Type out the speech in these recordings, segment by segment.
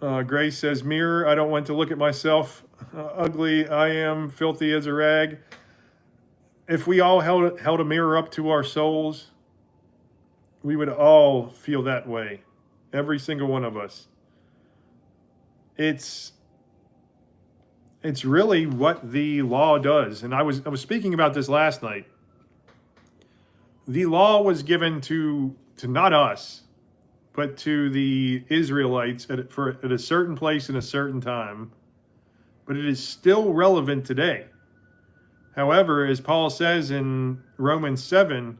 Grace says, mirror, I don't want to look at myself. Ugly, I am filthy as a rag. If we all held a mirror up to our souls, we would all feel that way. Every single one of us. It's really what the law does. And I was speaking about this last night. The law was given to not us, but to the Israelites at a certain place in a certain time. But it is still relevant today. However, as Paul says in Romans 7,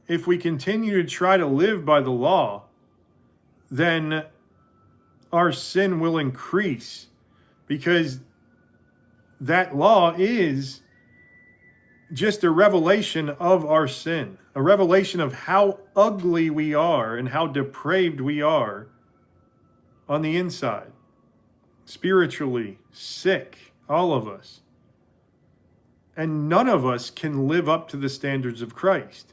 if we continue to try to live by the law, then our sin will increase, because that law is just a revelation of our sin, a revelation of how ugly we are and how depraved we are on the inside, spiritually sick, all of us. And none of us can live up to the standards of Christ.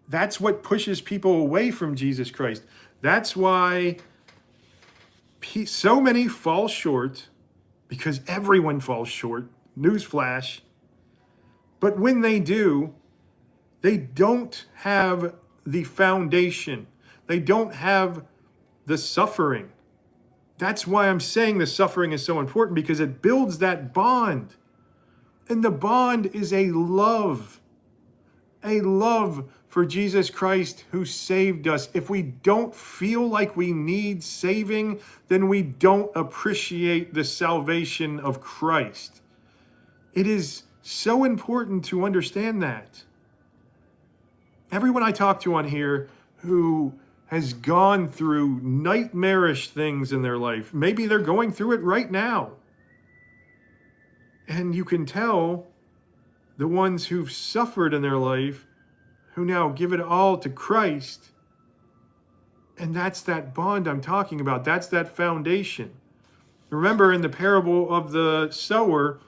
That's what pushes people away from Jesus Christ. That's why so many fall short, because everyone falls short. Newsflash. But when they do, they don't have the foundation. They don't have the suffering. That's why I'm saying the suffering is so important, because it builds that bond. And the bond is a love for Jesus Christ who saved us. If we don't feel like we need saving, then we don't appreciate the salvation of Christ. It is so important to understand that. Everyone I talk to on here who has gone through nightmarish things in their life, maybe they're going through it right now. And you can tell the ones who've suffered in their life, who now give it all to Christ. And that's that bond I'm talking about. That's that foundation. Remember, in the parable of the sower,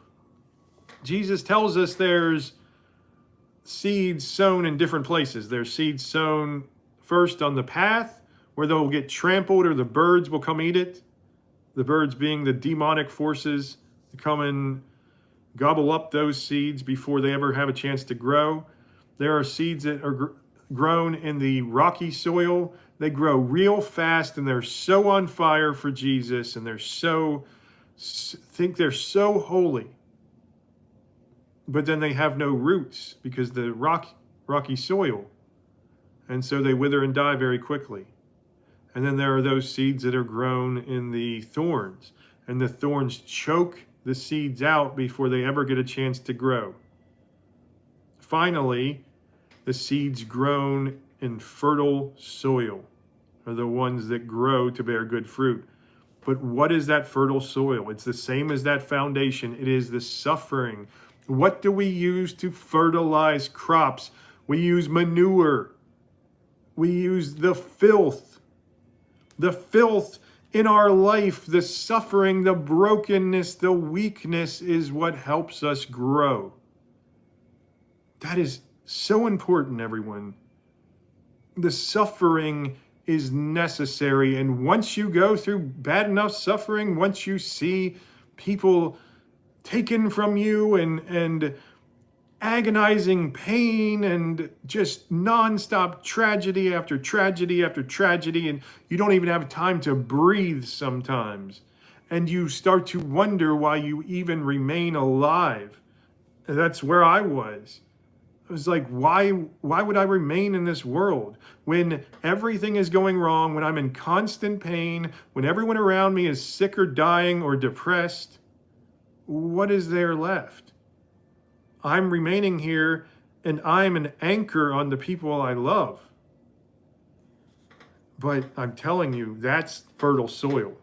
Jesus tells us there's seeds sown in different places. There's seeds sown first on the path, where they'll get trampled or the birds will come eat it. The birds being the demonic forces that come and gobble up those seeds before they ever have a chance to grow. There are seeds that are grown in the rocky soil. They grow real fast, and they're so on fire for Jesus, and they're so holy. But then they have no roots because the rocky soil. And so they wither and die very quickly. And then there are those seeds that are grown in the thorns, and the thorns choke the seeds out before they ever get a chance to grow. Finally, the seeds grown in fertile soil are the ones that grow to bear good fruit. But what is that fertile soil? It's the same as that foundation. It is the suffering. What do we use to fertilize crops? We use manure. We use the filth. The filth in our life, the suffering, the brokenness, the weakness is what helps us grow. That is so important, everyone. The suffering is necessary. And once you go through bad enough suffering, once you see people taken from you and agonizing pain and just nonstop tragedy after tragedy after tragedy, and you don't even have time to breathe sometimes, and you start to wonder why you even remain alive. And that's where I was. It was like, why would I remain in this world when everything is going wrong, when I'm in constant pain, when everyone around me is sick or dying or depressed? What is there left? I'm remaining here, and I'm an anchor on the people I love. But I'm telling you, that's fertile soil.